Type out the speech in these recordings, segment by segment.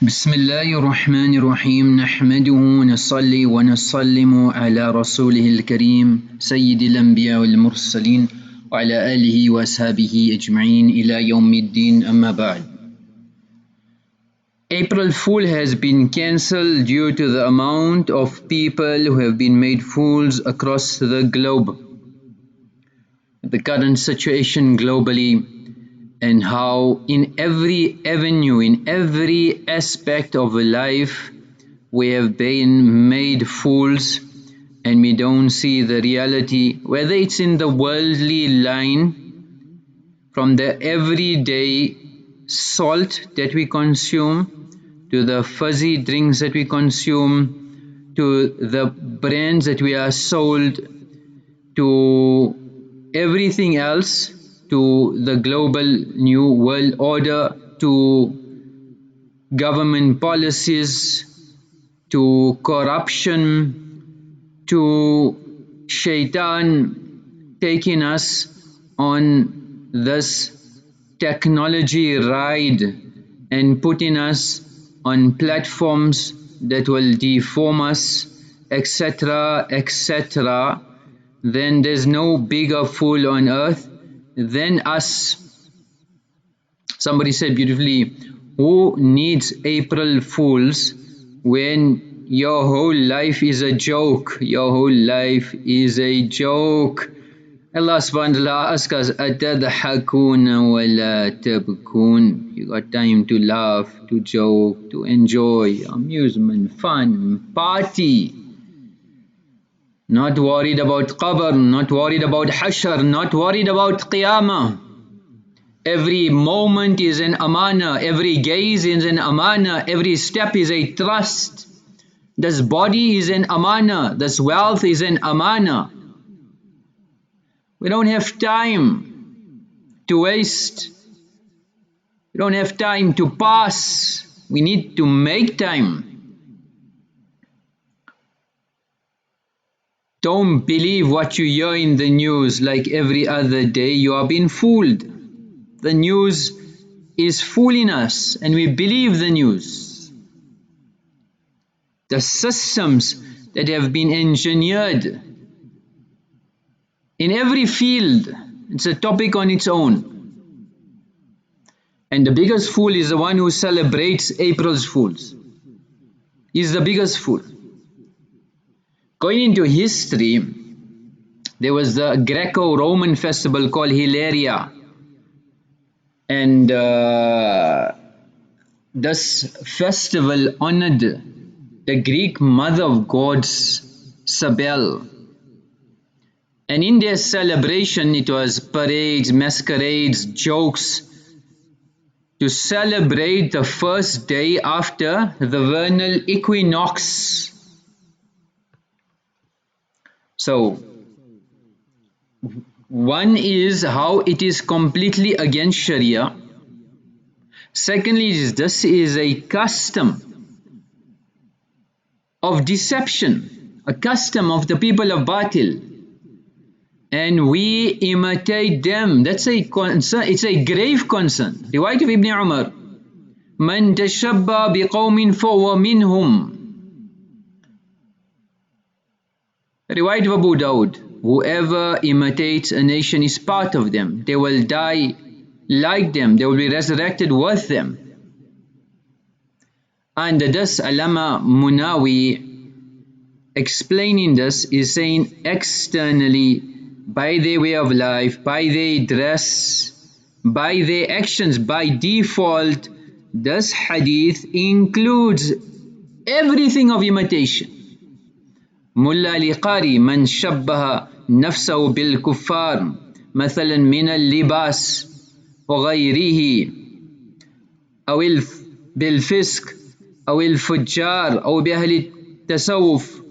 بسم الله الرحمن الرحيم نحمده ونصلي ونسلم على رسوله الكريم سيد الأنبياء والمرسلين وعلى آله وأصحابه أجمعين إلى يوم الدين أما بعد. April Fool has been cancelled due to the amount of people who have been made fools across the globe. The current situation globally, and how in every avenue, in every aspect of life, we have been made fools and we don't see the reality, whether it's in the worldly line, from the everyday salt that we consume, to the fuzzy drinks that we consume, to the brands that we are sold, to everything else, to the global new world order, to government policies, to corruption, to shaitan taking us on this technology ride and putting us on platforms that will deform us, etc., etc., then there's no bigger fool on earth than us. Somebody said beautifully, who needs April Fools when your whole life is a joke? Your whole life is a joke. Allah subhanahu wa ta'ala asks us, أَتَضْحَكُونَ وَلَا تَبْكُونَ. You got time to laugh, to joke, to enjoy, amusement, fun, party. Not worried about qabr, not worried about hashr, not worried about qiyamah. Every moment is an amana, every gaze is an amana, every step is a trust. This body is an amana, this wealth is an amana. We don't have time to waste. We don't have time to pass. We need to make time. Don't believe what you hear in the news like every other day. You are being fooled. The news is fooling us and we believe the news. The systems that have been engineered in every field, it's a topic on its own. And the biggest fool is the one who celebrates April's Fools. He's the biggest fool. Going into history, there was the Greco-Roman festival called Hilaria, and this festival honored the Greek mother of gods, Cybele. And in their celebration, it was parades, masquerades, jokes, to celebrate the first day after the vernal equinox. So, one is how it is completely against Sharia. Secondly, this is a custom of deception, a custom of the people of Batil, and we imitate them. That's a concern. It's a grave concern. Riwayat of Ibn Umar, Man tashabba biqawmin fahuwa minhum. Riwayat of Abu Dawud, whoever imitates a nation is part of them. They will die like them. They will be resurrected with them. And this Allama Munawi, explaining this, is saying externally, by their way of life, by their dress, by their actions, by default, this hadith includes everything of imitation. Mulla Ali Qari, man shabbaha nafsahu bil kuffar, مثلا من اللباس وغيره أو بالفسق أو الفجار أو بأهل التصوف.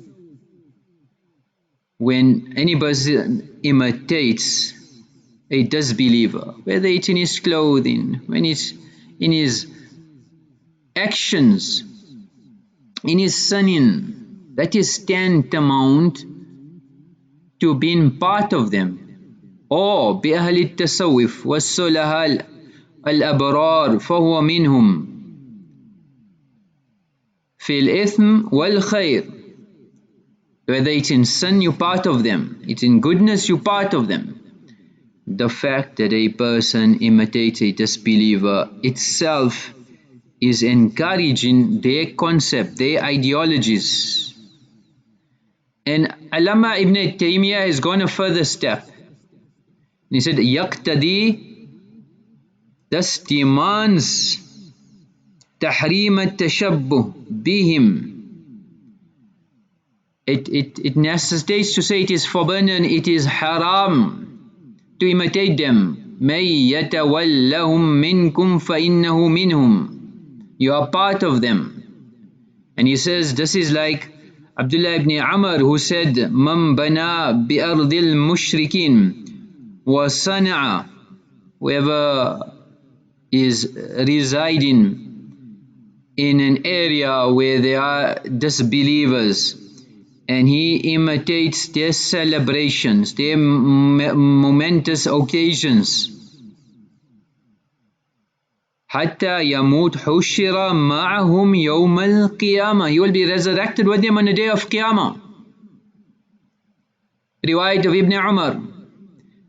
When any person imitates a disbeliever, whether it's in his clothing, when it's in his actions, in his sinning, that is tantamount to being part of them. Or بأهل التصوف والصلحاء الأبرار فهو منهم. في الإثم والخير. Whether it's in sin, you're part of them. It's in goodness, you're part of them. The fact that a person imitates a disbeliever itself is encouraging their concept, their ideologies. And Allama ibn Taimiyya has gone a further step. He said, يقتدي, thus demands تحريم التشبه بهم. It necessitates to say it is forbidden, it is haram to imitate them. مَن يَتَوَلَّهُم مِّنكُمْ فَإِنَّهُ مِنْهُمْ. You are part of them. And he says this is like Abdullah ibn Amr who said, مَن بَنَى بِأَرْضِ الْمُشْرِكِينَ وَصَنَعَ, whoever is residing in an area where there are disbelievers and he imitates their celebrations, their momentous occasions, حتى يموت حشر معهم يوم القيامة, he will be resurrected with them on the day of Qiyamah. Riwayat of Ibn Umar,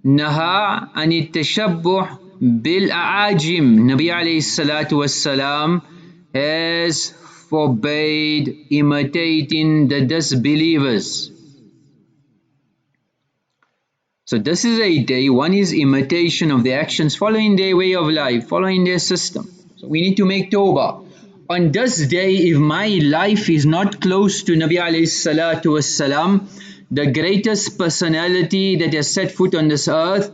نهى عن التشبه بالأعاجم. Nabi alayhi salatu wassalam has forbade imitating the disbelievers. So this is a day, one is imitation of the actions, following their way of life, following their system. So we need to make tawbah. On this day, if my life is not close to Nabi alayhi salatu wassalam, the greatest personality that has set foot on this earth,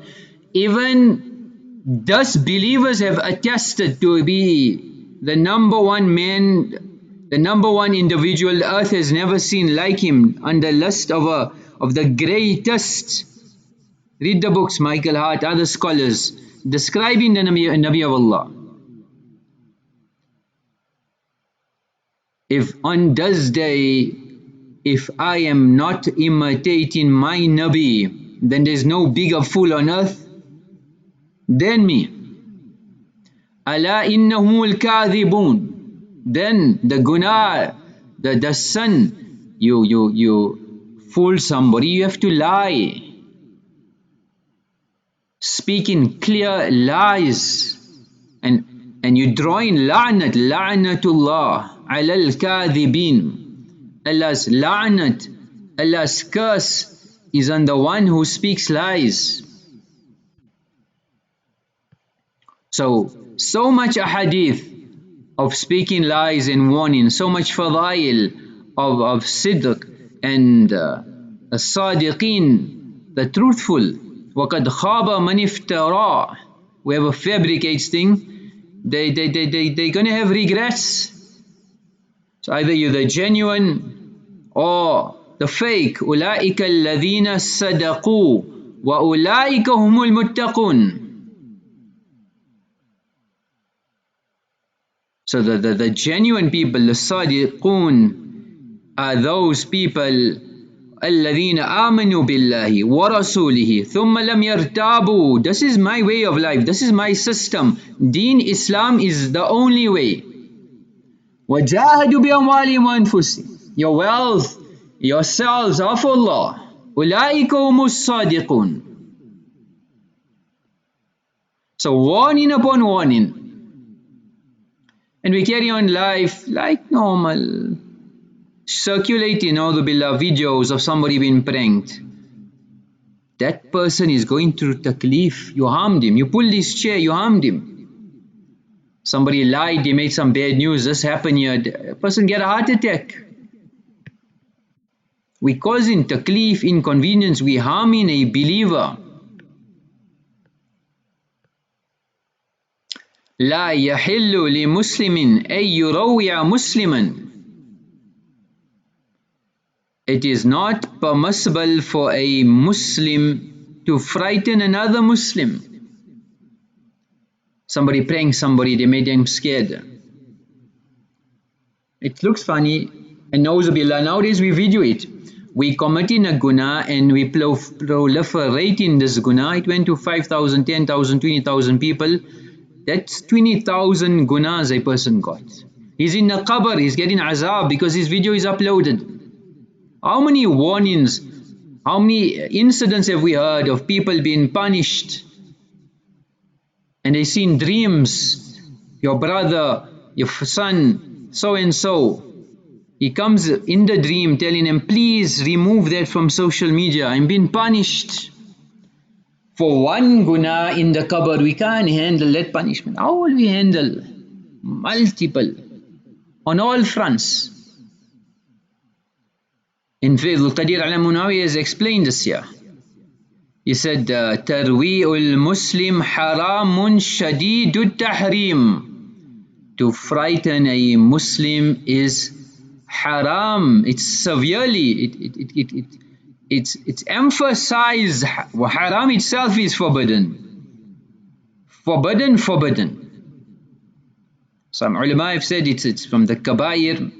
even disbelievers have attested to be the number one man, the number one individual the earth has never seen like him, on the list of the greatest. Read the books, Michael Hart, other scholars, describing the Nabi of Allah. If on this day, if I am not imitating my Nabi, then there's no bigger fool on earth than me. أَلَا إِنَّهُمُ الْكَاذِبُونَ. Then the guna, the sin, you fool somebody, you have to lie. Speaking clear lies, and you drawing la'nat, la'natullah ala al-kadhibin. Allah's la'nat, Allah's curse is on the one who speaks lies. So much ahadith of speaking lies and warning, so much fadail of sidq and as-sadiqeen, the truthful. وَقَدْ خَابَ مَنِ افْتَرَى. Whoever fabricates things, they're going to have regrets. So either you're the genuine or the fake. أُولَٰئِكَ الَّذِينَ صَدَقُوا وَأُولَٰئِكَ هُمُ الْمُتَّقُونَ. So the genuine people, the sadiqun, are those people الَّذِينَ آمَنُوا بِاللَّهِ وَرَسُولِهِ ثُمَّ لَمْ يَرْتَابُوا. This is my way of life, this is my system. Deen Islam is the only way. وَجَاهَدُوا بِأَمْوَالِهِمْ وَأَنفُسِهِمْ. Your wealth, yourselves of Allah. أُولَٰئِكَ هُمُ الصَّادِقُونَ. So warning upon warning. And we carry on life like normal, circulating A'udhu Billah videos of somebody being pranked. That person is going through taklif. You harmed him, you pulled his chair, you harmed him. Somebody lied, he made some bad news, this happened here, a person get a heart attack. We causing taklif, inconvenience, we harming a believer. لا يحل لمسلم أن يروع مسلما. It is not permissible for a Muslim to frighten another Muslim. Somebody pranked somebody, they made them scared. It looks funny, and na'uzubillah, nowadays we video it. We committing a guna and we proliferating this guna. It went to 5,000, 10,000, 20,000 people. That's 20,000 gunas a person got. He's in a qabr, he's getting azab because his video is uploaded. How many warnings, how many incidents have we heard of people being punished and they seen dreams? Your brother, your son, so and so, he comes in the dream telling him, please remove that from social media, I'm being punished. For one guna in the qabr, we can't handle that punishment. How will we handle multiple on all fronts? In fact, Al-Qadir al-Munawi has explained this here. He said, Tarwi'ul Muslim haramun shadidut tahrim. To frighten a Muslim is haram. It's severely, it's emphasized. Haram itself is forbidden. Forbidden. Some ulama have said it's from the kabair.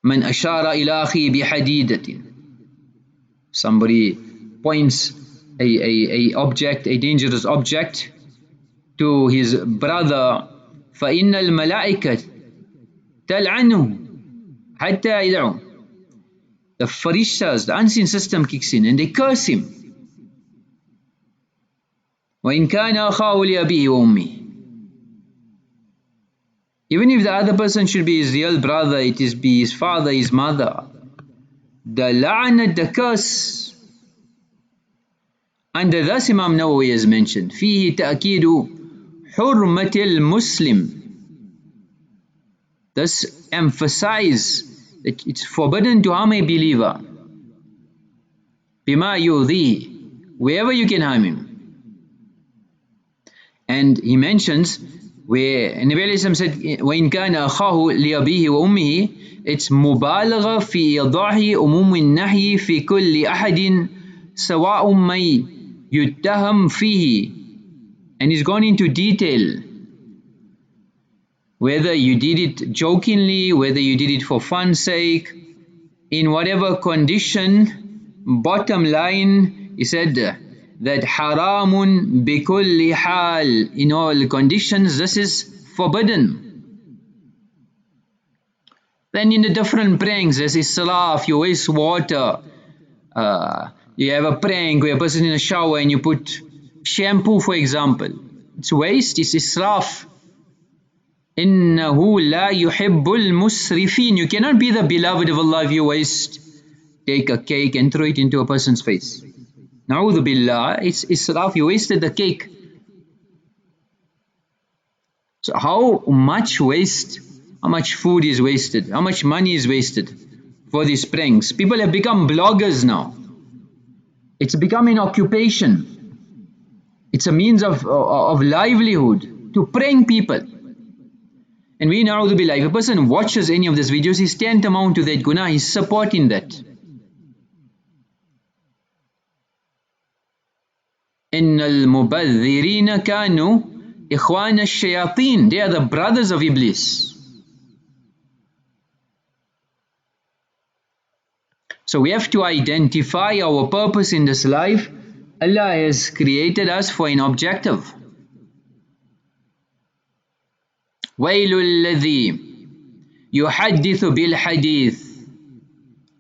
Man ashara ila akhi bihadidatin. Somebody points a object, a dangerous object, to his brother. فَإِنَّ الْمَلَائِكَةَ تَلْعَنُهُ حَتَّى يَدْعُهُ. The farishtas, the unseen system kicks in and they curse him. وَإِنْ كَانَ أَخَاهُ لِأَبِيهِ وَأُمِّهِ. Even if the other person should be his real brother, it is be his father, his mother. The la'nat, the curse. And thus Imam Nawawi has mentioned, فِيهِ تَأْكِيدُ حُرْمَةِ الْمُسْلِمِ. Thus emphasize that it's forbidden to harm a believer. بِمَا يُؤْذِيهِ, wherever you can harm him. And he mentions where Nabi Alayhi said, وَإِنْ كَانَ أَخَاهُ لِأَبِيهِ وَأُمِّهِ, it's مُبَالَغَةٌ فِي إِيضَاحِ أُمُومِ النَّهْيِ فِي كُلِّ أَحَدٍ سَوَاءٌ مَّن يُتَّهَمْ فِيهِ. And he's gone into detail, whether you did it jokingly, whether you did it for fun's sake, in whatever condition. Bottom line, he said that haramun bikulli hal, in all conditions, this is forbidden. Then in the different pranks, there's israf, you waste water. You have a prank where a person in a shower and you put shampoo, for example. It's waste, it's israf. Innahu la yuhibbul musrifin. You cannot be the beloved of Allah if you waste. Take a cake and throw it into a person's face. Na'udhu billah, it's israf, you wasted the cake. So how much waste, how much food is wasted, how much money is wasted for these pranks? People have become bloggers now. It's become an occupation. It's a means of livelihood to prank people. And we, na'udhu billah, if a person watches any of these videos, he's tantamount to that guna, he's supporting that. إِنَّ الْمُبَذِّرِينَ كَانُوا إِخْوَانَ الشَّيَاطِينَ. They are the brothers of Iblis. So we have to identify our purpose in this life. Allah has created us for an objective. وَيْلُ الَّذِي يُحَدِّثُ بِالْحَدِيثِ.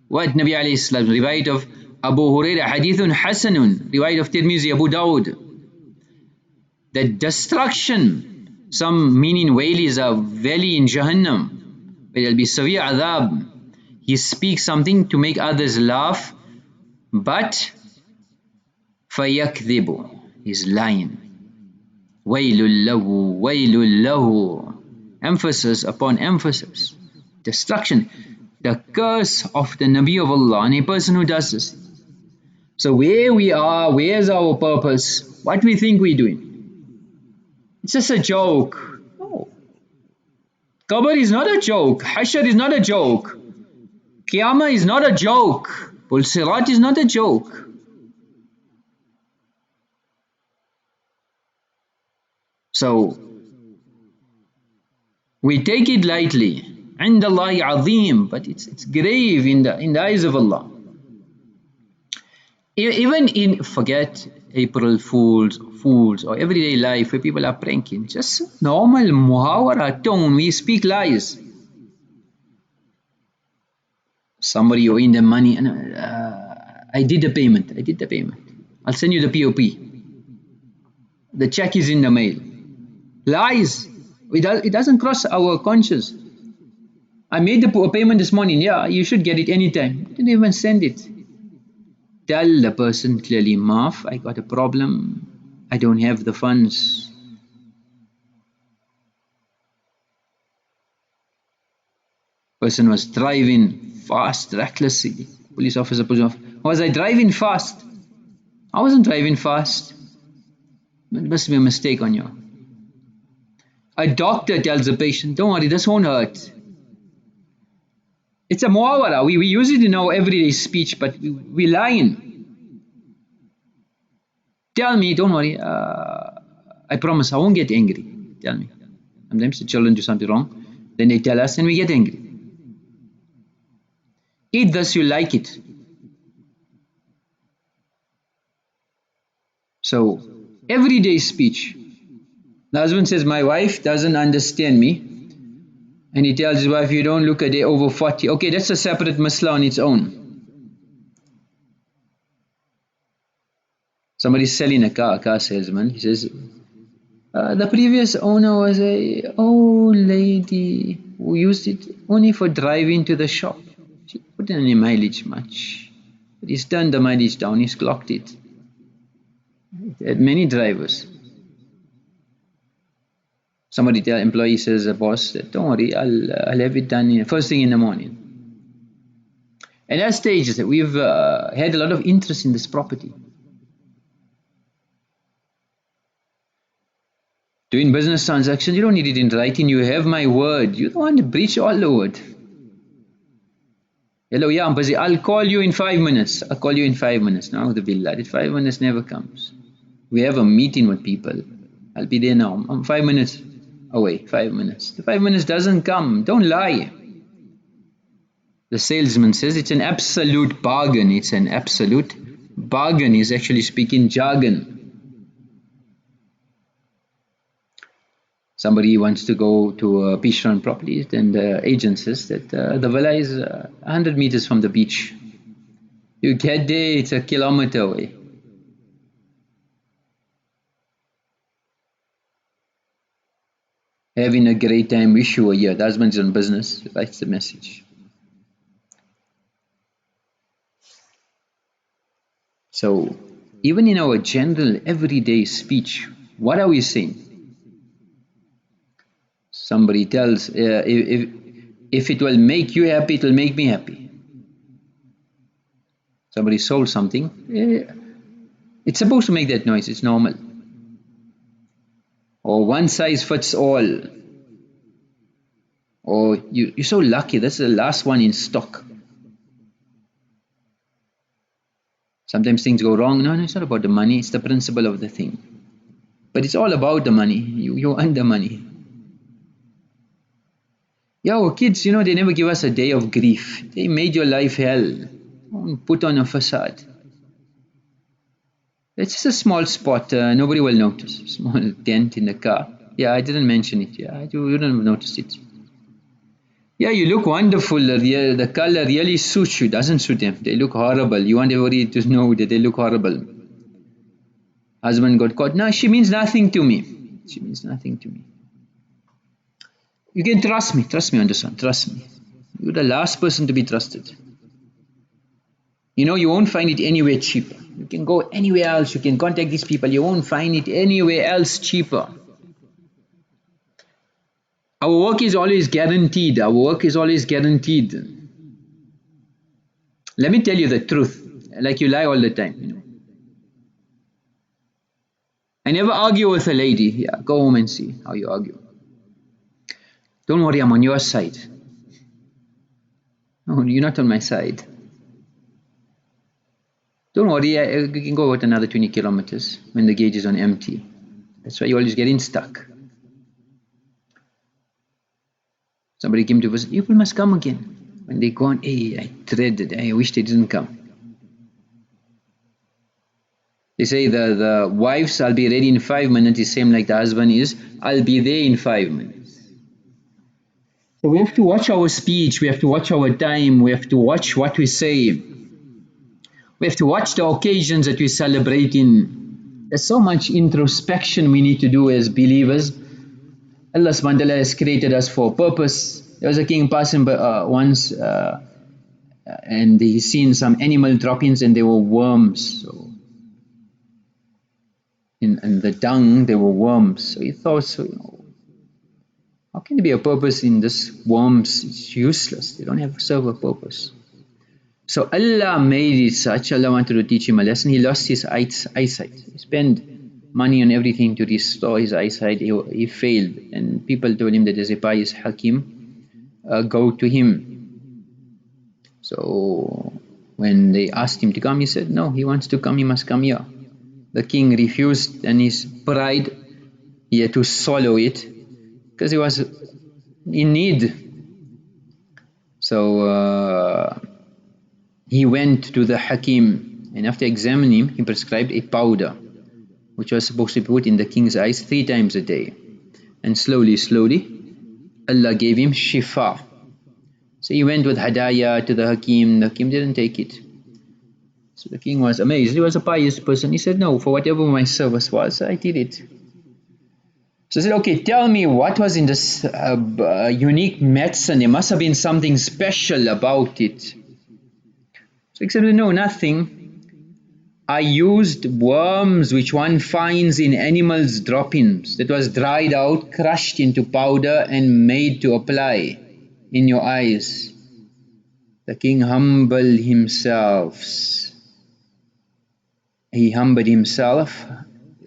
What Nabi alayhi salam, riwayat of Abu Hurairah, hadithun hasanun, riwayat of Tirmizi, Abu Dawud. That destruction, some meaning wail is a valley in Jahannam, where there will be severe adhab. He speaks something to make others laugh, but فَيَكْذِبُ, he's lying. وَيْلُ لَهُ وَيْلُ لَهُ. Emphasis upon emphasis. Destruction. The curse of the Nabi of Allah on a person who does this. So where we are, where's our purpose? What we think we're doing? It's just a joke. No. Qabr is not a joke. Hashr is not a joke. Qiyamah is not a joke. Pul Sirat is not a joke. So we take it lightly. عند الله عظيم, but it's grave in the eyes of Allah. Even in, forget April Fools or everyday life where people are pranking. Just normal muhawara tone, we speak lies. Somebody owing them money, and I did the payment. I'll send you the POP. The check is in the mail. Lies. It doesn't cross our conscience. I made the payment this morning. Yeah, you should get it anytime. Didn't even send it. Tell the person clearly, Maaf, I got a problem. I don't have the funds. Person was driving fast, recklessly. Police officer, was I driving fast? I wasn't driving fast. It must be a mistake on you. A doctor tells the patient, don't worry, this won't hurt. It's a muawara. We use it in our everyday speech, but we lying. Tell me, don't worry, I promise I won't get angry. Tell me. Sometimes the children do something wrong, then they tell us and we get angry. Eat this, you like it. So, everyday speech. The husband says, my wife doesn't understand me. And he tells his wife, you don't look a day over 40. Okay, that's a separate masla on its own. Somebody's selling a car salesman. He says, the previous owner was a old lady who used it only for driving to the shop. She put in any mileage much. But he's turned the mileage down, he's clocked it. He had many drivers. Somebody employee says, a boss, that, don't worry, I'll have it done first thing in the morning. At that stage, we've had a lot of interest in this property. Doing business transactions, you don't need it in writing, you have my word. You don't want to breach all the word. Hello, yeah, I'm busy. I'll call you in 5 minutes. I'll call you in 5 minutes. Now the billah, that 5 minutes never comes. We have a meeting with people. I'll be there now. I'm 5 minutes away. 5 minutes. The 5 minutes doesn't come. Don't lie. The salesman says it's an absolute bargain. It's an absolute bargain. He's actually speaking jargon. Somebody wants to go to beachfront properties, and the agent says that the villa is 100 meters from the beach. You get there, it's a kilometer away. Having a great time, wish you were here. The husband's on business, writes the message. So, even in our general everyday speech, what are we saying? Somebody tells, if it will make you happy, it will make me happy. Somebody sold something, it's supposed to make that noise, it's normal. Or one size fits all. Or you're so lucky, that's the last one in stock. Sometimes things go wrong. No, it's not about the money, it's the principle of the thing. But it's all about the money, you earn the money. Yeah, our kids, they never give us a day of grief. They made your life hell. Don't put on a facade. It's just a small spot, nobody will notice. Small dent in the car. Yeah, I didn't mention it. Yeah, you wouldn't have noticed it. Yeah, you look wonderful. The color really suits you. Doesn't suit them. They look horrible. You want everybody to know that they look horrible. Husband got caught. No, she means nothing to me. She means nothing to me. You can trust me on this one, trust me. You're the last person to be trusted. You won't find it anywhere cheaper. You can go anywhere else, you can contact these people, you won't find it anywhere else cheaper. Our work is always guaranteed, our work is always guaranteed. Let me tell you the truth, like you lie all the time. I never argue with a lady. Yeah, go home and see how you argue. Don't worry, I'm on your side. No, you're not on my side. Don't worry, you can go out another 20 kilometers when the gauge is on empty. That's why you always get stuck. Somebody came to visit, you people must come again. When they gone, hey, I dreaded, I wish they didn't come. They say the wives, I'll be ready in 5 minutes, is same like the husband is, I'll be there in 5 minutes. So we have to watch our speech, we have to watch our time, we have to watch what we say. We have to watch the occasions that we celebrate in. There's so much introspection we need to do as believers. Allah subhanahu wa ta'ala has created us for a purpose. There was a king passing once and he seen some animal droppings and they were worms. So in the dung there were worms. So he thought, how can there be a purpose in this worms? It's useless. They don't serve a purpose. So Allah made it such. Allah wanted to teach him a lesson. He lost his eyesight. He spent money on everything to restore his eyesight. He failed, and people told him that there's a pious Hakim, go to him. So when they asked him to come, he said no, he wants to come, he must come here. The king refused, and his pride, he had to swallow it because he was in need. So he went to the Hakim, and after examining him, he prescribed a powder which was supposed to be put in the king's eyes 3 times a day. And slowly, Allah gave him shifa. So he went with hadaya to the Hakim. The Hakim didn't take it. So the king was amazed. He was a pious person. He said, no, for whatever my service was, I did it. So he said, okay, tell me what was in this unique medicine. There must have been something special about it. So he said, no, nothing. I used worms which one finds in animals' droppings, that was dried out, crushed into powder and made to apply in your eyes. The king humbled himself. He humbled himself,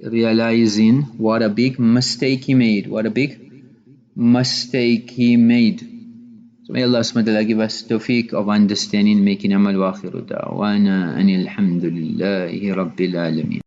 realizing what a big mistake he made. What a big mistake he made. So may Allah subhanahu wa ta'ala give us tawfiq of understanding, making amal wa akhiru da'wana anil hamdulillahi rabbil alameen.